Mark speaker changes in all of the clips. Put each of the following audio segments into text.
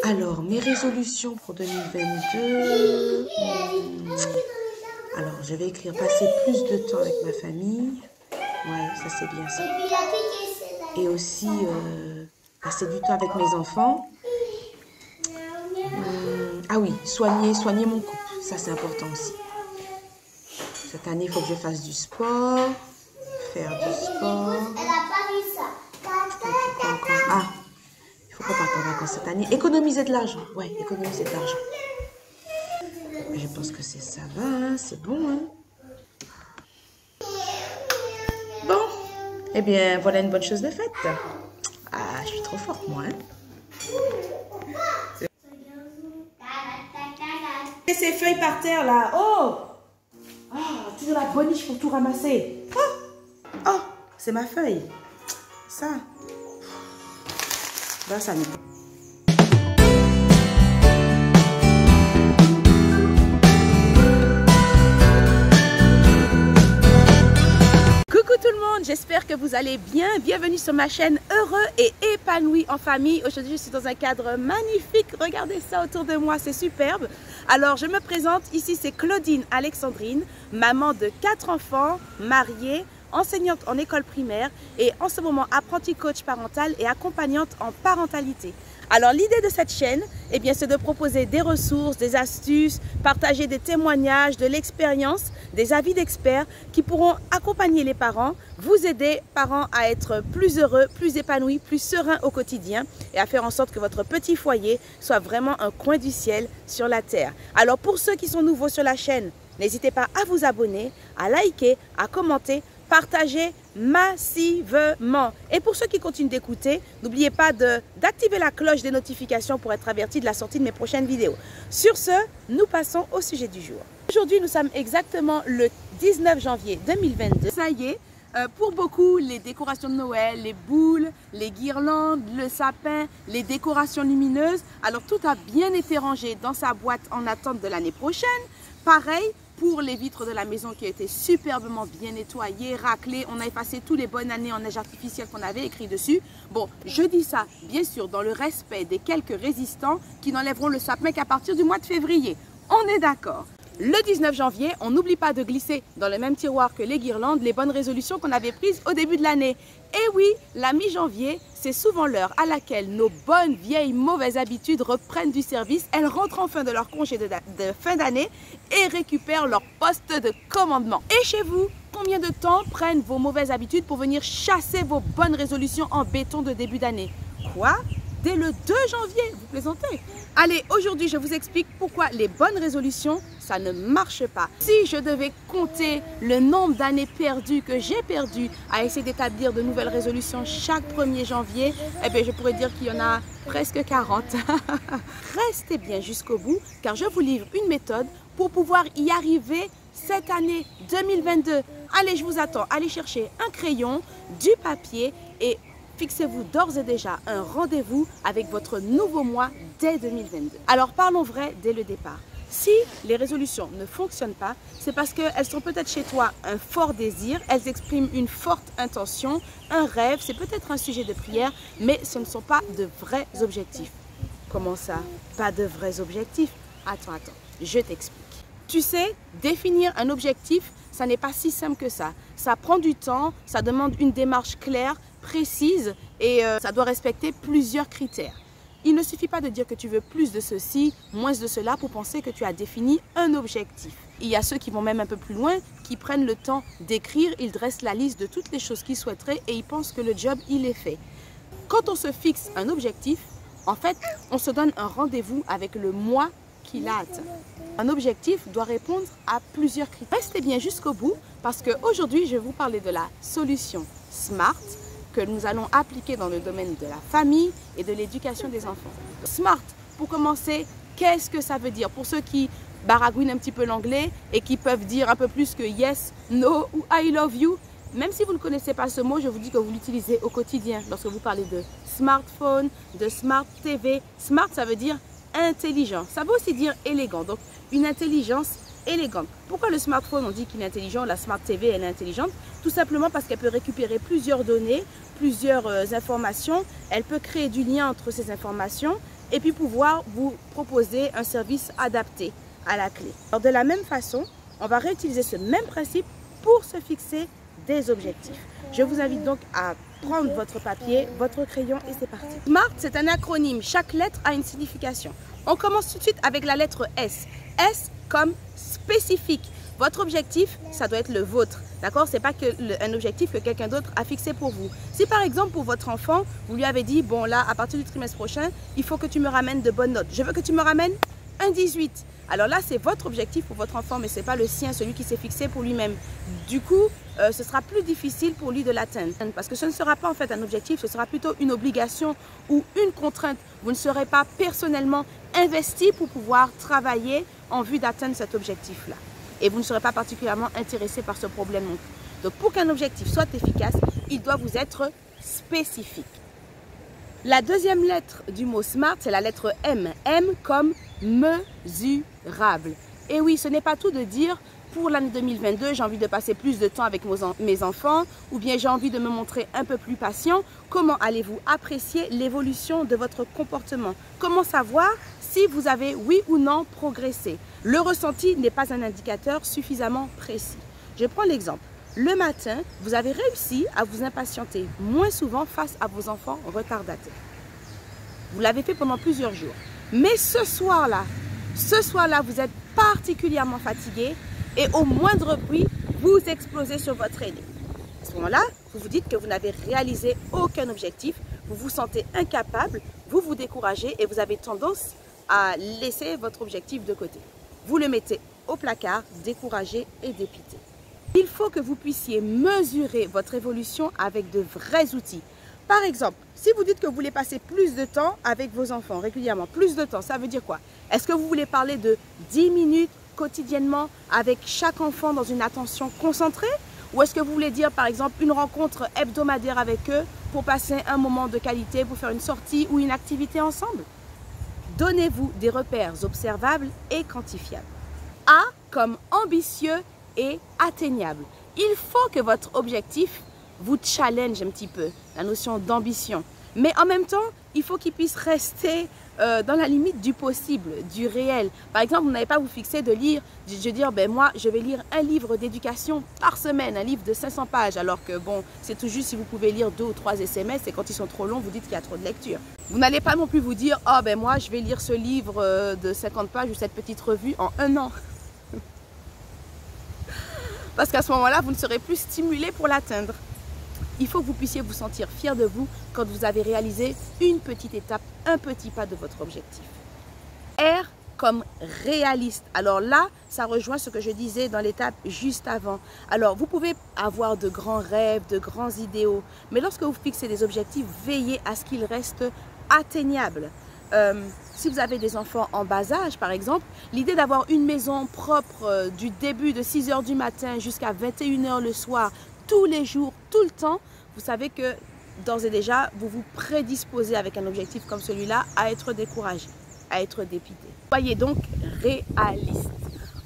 Speaker 1: Alors, mes résolutions pour 2022. Alors, je vais écrire passer plus de temps avec ma famille. Ouais, ça c'est bien ça. Et aussi passer du temps avec mes enfants. Ah oui, soigner mon couple. Ça c'est important aussi. Cette année, il faut que je fasse du sport. Faire du sport.
Speaker 2: Elle a pas vu ça.
Speaker 1: Ah, il faut qu'on parte en vacances cette année. Économiser de l'argent. Ouais, économiser de l'argent. Je pense que c'est ça va, hein, c'est bon. Hein. Bon, eh bien, voilà une bonne chose de faite. Ah, je suis trop forte, moi. Hein. Et ces feuilles par terre, là. Oh! Oh, toujours la boniche pour tout ramasser. Oh! Oh, c'est ma feuille. Ça. Ben, ça nous... J'espère que vous allez bien. Bienvenue sur ma chaîne Heureux et épanoui en famille. Aujourd'hui, je suis dans un cadre magnifique. Regardez ça autour de moi, c'est superbe. Alors, je me présente. Ici, c'est Claudine Alexandrine, maman de 4 enfants, mariée, enseignante en école primaire et en ce moment apprentie coach parental et accompagnante en parentalité. Alors l'idée de cette chaîne, eh bien, c'est de proposer des ressources, des astuces, partager des témoignages, de l'expérience, des avis d'experts qui pourront accompagner les parents, vous aider, parents, à être plus heureux, plus épanouis, plus sereins au quotidien et à faire en sorte que votre petit foyer soit vraiment un coin du ciel sur la terre. Alors pour ceux qui sont nouveaux sur la chaîne, n'hésitez pas à vous abonner, à liker, à commenter, partagez massivement. Et pour ceux qui continuent d'écouter, n'oubliez pas d'activer la cloche des notifications pour être averti de la sortie de mes prochaines vidéos. Sur ce, nous passons au sujet du jour. Aujourd'hui, nous sommes exactement le 19 janvier 2022. Ça y est, pour beaucoup, les décorations de Noël, les boules, les guirlandes, le sapin, les décorations lumineuses, alors tout a bien été rangé dans sa boîte en attente de l'année prochaine. Pareil pour les vitres de la maison qui ont été superbement bien nettoyées, raclées. On a effacé tous les bonnes années en neige artificielle qu'on avait écrit dessus. Bon, je dis ça, bien sûr, dans le respect des quelques résistants qui n'enlèveront le sapin qu'à partir du mois de février. On est d'accord. Le 19 janvier, on n'oublie pas de glisser dans le même tiroir que les guirlandes les bonnes résolutions qu'on avait prises au début de l'année. Et oui, la mi-janvier, c'est souvent l'heure à laquelle nos bonnes vieilles mauvaises habitudes reprennent du service. Elles rentrent enfin de leur congé de fin d'année et récupèrent leur poste de commandement. Et chez vous, combien de temps prennent vos mauvaises habitudes pour venir chasser vos bonnes résolutions en béton de début d'année? Quoi? Dès le 2 janvier, vous plaisantez? Allez, aujourd'hui, je vous explique pourquoi les bonnes résolutions, ça ne marche pas. Si je devais compter le nombre d'années perdues que j'ai perdues à essayer d'établir de nouvelles résolutions chaque 1er janvier, eh bien, je pourrais dire qu'il y en a presque 40. Restez bien jusqu'au bout, car je vous livre une méthode pour pouvoir y arriver cette année 2022. Allez, je vous attends. Allez chercher un crayon, du papier et fixez-vous d'ores et déjà un rendez-vous avec votre nouveau mois dès 2022. Alors parlons vrai dès le départ. Si les résolutions ne fonctionnent pas, c'est parce qu'elles sont peut-être chez toi un fort désir, elles expriment une forte intention, un rêve, c'est peut-être un sujet de prière, mais ce ne sont pas de vrais objectifs. Comment ça? Pas de vrais objectifs? Attends, je t'explique. Tu sais, définir un objectif, ça n'est pas si simple que ça. Ça prend du temps, ça demande une démarche claire, précise et ça doit respecter plusieurs critères. Il ne suffit pas de dire que tu veux plus de ceci, moins de cela pour penser que tu as défini un objectif. Il y a ceux qui vont même un peu plus loin, qui prennent le temps d'écrire, ils dressent la liste de toutes les choses qu'ils souhaiteraient et ils pensent que le job, il est fait. Quand on se fixe un objectif, en fait, on se donne un rendez-vous avec le mois qu'il a atteint. Un objectif doit répondre à plusieurs critères. Restez bien jusqu'au bout parce qu'aujourd'hui, je vais vous parler de la solution SMART que nous allons appliquer dans le domaine de la famille et de l'éducation des enfants. SMART, pour commencer, qu'est-ce que ça veut dire? Pour ceux qui baragouinent un petit peu l'anglais et qui peuvent dire un peu plus que yes, no ou I love you, même si vous ne connaissez pas ce mot, je vous dis que vous l'utilisez au quotidien lorsque vous parlez de smartphone, de smart TV. Smart, ça veut dire intelligent. Ça veut aussi dire élégant. Donc, une intelligence élégante. Pourquoi le smartphone, on dit qu'il est intelligent, la Smart TV, elle est intelligente? Tout simplement parce qu'elle peut récupérer plusieurs données, plusieurs informations. Elle peut créer du lien entre ces informations et puis pouvoir vous proposer un service adapté à la clé. Alors, de la même façon, on va réutiliser ce même principe pour se fixer des objectifs. Je vous invite donc à prendre votre papier, votre crayon et c'est parti. SMART, c'est un acronyme. Chaque lettre a une signification. On commence tout de suite avec la lettre S. S comme spécifique. Votre objectif, ça doit être le vôtre. D'accord? Ce n'est pas un objectif que quelqu'un d'autre a fixé pour vous. Si par exemple pour votre enfant, vous lui avez dit, bon là, à partir du trimestre prochain, il faut que tu me ramènes de bonnes notes. Je veux que tu me ramènes un 18. Alors là, c'est votre objectif pour votre enfant, mais ce n'est pas le sien, celui qui s'est fixé pour lui-même. Du coup, ce sera plus difficile pour lui de l'atteindre. Parce que ce ne sera pas en fait un objectif, ce sera plutôt une obligation ou une contrainte. Vous ne serez pas personnellement investi pour pouvoir travailler en vue d'atteindre cet objectif-là. Et vous ne serez pas particulièrement intéressé par ce problème non plus. Donc pour qu'un objectif soit efficace, il doit vous être spécifique. La deuxième lettre du mot SMART, c'est la lettre M. M comme mesurable. Et oui, ce n'est pas tout de dire pour l'année 2022, j'ai envie de passer plus de temps avec mes enfants ou bien j'ai envie de me montrer un peu plus patient. Comment allez-vous apprécier l'évolution de votre comportement? Comment savoir si vous avez oui ou non progressé? Le ressenti n'est pas un indicateur suffisamment précis. Je prends l'exemple. Le matin, vous avez réussi à vous impatienter moins souvent face à vos enfants retardataires. Vous l'avez fait pendant plusieurs jours. Mais ce soir-là, vous êtes particulièrement fatigué et au moindre bruit, vous explosez sur votre aîné. À ce moment-là, vous vous dites que vous n'avez réalisé aucun objectif, vous vous sentez incapable, vous vous découragez et vous avez tendance à laisser votre objectif de côté. Vous le mettez au placard, découragé et dépité. Il faut que vous puissiez mesurer votre évolution avec de vrais outils. Par exemple, si vous dites que vous voulez passer plus de temps avec vos enfants régulièrement, plus de temps, ça veut dire quoi? Est-ce que vous voulez parler de 10 minutes quotidiennement avec chaque enfant dans une attention concentrée? Ou est-ce que vous voulez dire par exemple une rencontre hebdomadaire avec eux pour passer un moment de qualité, pour faire une sortie ou une activité ensemble? Donnez-vous des repères observables et quantifiables. A comme ambitieux et atteignable. Il faut que votre objectif vous challenge un petit peu, la notion d'ambition. Mais en même temps, il faut qu'il puisse rester dans la limite du possible, du réel. Par exemple, vous n'avez pas à vous fixer de lire, je veux dire, ben moi, je vais lire un livre d'éducation par semaine, un livre de 500 pages, alors que bon, c'est tout juste si vous pouvez lire 2 ou 3 SMS et quand ils sont trop longs, vous dites qu'il y a trop de lecture. Vous n'allez pas non plus vous dire, oh ben moi, je vais lire ce livre de 50 pages ou cette petite revue en 1 an. Parce qu'à ce moment-là, vous ne serez plus stimulé pour l'atteindre. Il faut que vous puissiez vous sentir fier de vous quand vous avez réalisé une petite étape, un petit pas de votre objectif. R comme réaliste. Alors là, ça rejoint ce que je disais dans l'étape juste avant. Alors, vous pouvez avoir de grands rêves, de grands idéaux, mais lorsque vous fixez des objectifs, veillez à ce qu'ils restent atteignables. Si vous avez des enfants en bas âge, par exemple, l'idée d'avoir une maison propre du début de 6 h du matin jusqu'à 21 h le soir, tous les jours, tout le temps, vous savez que d'ores et déjà, vous vous prédisposez avec un objectif comme celui-là à être découragé, à être dépité. Soyez donc réaliste.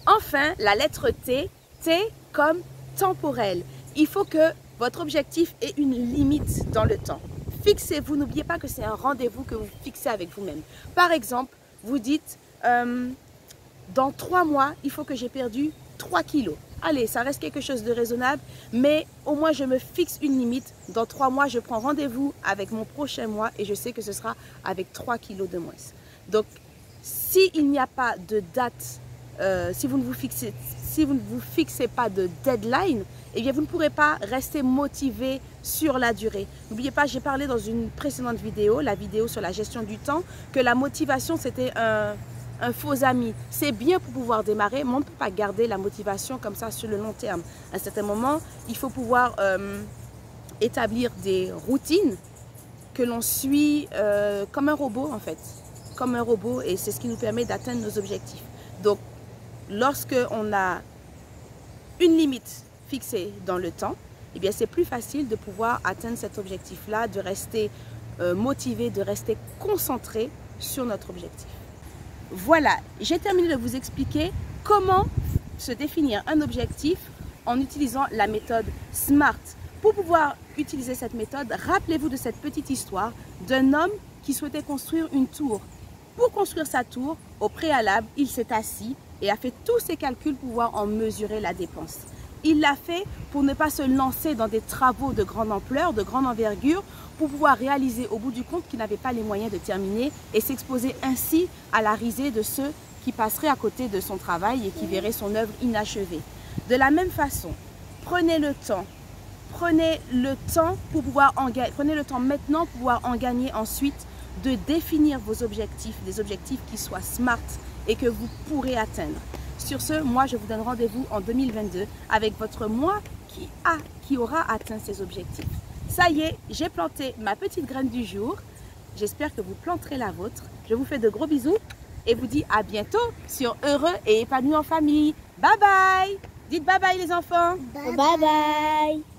Speaker 1: Enfin, la lettre T, T comme temporel. Il faut que votre objectif ait une limite dans le temps. Fixez-vous, n'oubliez pas que c'est un rendez-vous que vous fixez avec vous-même. Par exemple, vous dites, dans 3 mois, il faut que j'ai perdu 3 kilos. Allez, ça reste quelque chose de raisonnable, mais au moins je me fixe une limite. Dans 3 mois, je prends rendez-vous avec mon prochain mois et je sais que ce sera avec 3 kilos de moins. Donc, s'il n'y a pas de date, si vous ne vous fixez pas de deadline, eh bien vous ne pourrez pas rester motivé sur la durée. N'oubliez pas, j'ai parlé dans une précédente vidéo, la vidéo sur la gestion du temps, que la motivation c'était un faux ami. C'est bien pour pouvoir démarrer, mais on ne peut pas garder la motivation comme ça sur le long terme. À un certain moment, il faut pouvoir établir des routines que l'on suit comme un robot en fait. Comme un robot, et c'est ce qui nous permet d'atteindre nos objectifs. Donc, lorsque on a une limite fixée dans le temps, eh bien c'est plus facile de pouvoir atteindre cet objectif-là, de rester motivé, de rester concentré sur notre objectif. Voilà, j'ai terminé de vous expliquer comment se définir un objectif en utilisant la méthode SMART. Pour pouvoir utiliser cette méthode, rappelez-vous de cette petite histoire d'un homme qui souhaitait construire une tour. Pour construire sa tour, au préalable, il s'est assis et a fait tous ses calculs pour pouvoir en mesurer la dépense. Il l'a fait pour ne pas se lancer dans des travaux de grande ampleur, de grande envergure, pour pouvoir réaliser au bout du compte qu'il n'avait pas les moyens de terminer et s'exposer ainsi à la risée de ceux qui passeraient à côté de son travail et qui verraient son œuvre inachevée. De la même façon, prenez le temps maintenant pour pouvoir en gagner ensuite, de définir vos objectifs, des objectifs qui soient SMART et que vous pourrez atteindre. Sur ce, moi je vous donne rendez-vous en 2022 avec votre moi qui aura atteint ses objectifs. Ça y est, j'ai planté ma petite graine du jour. J'espère que vous planterez la vôtre. Je vous fais de gros bisous et vous dis à bientôt sur Heureux et épanoui en famille. Bye bye! Dites bye bye les enfants!
Speaker 2: Bye bye!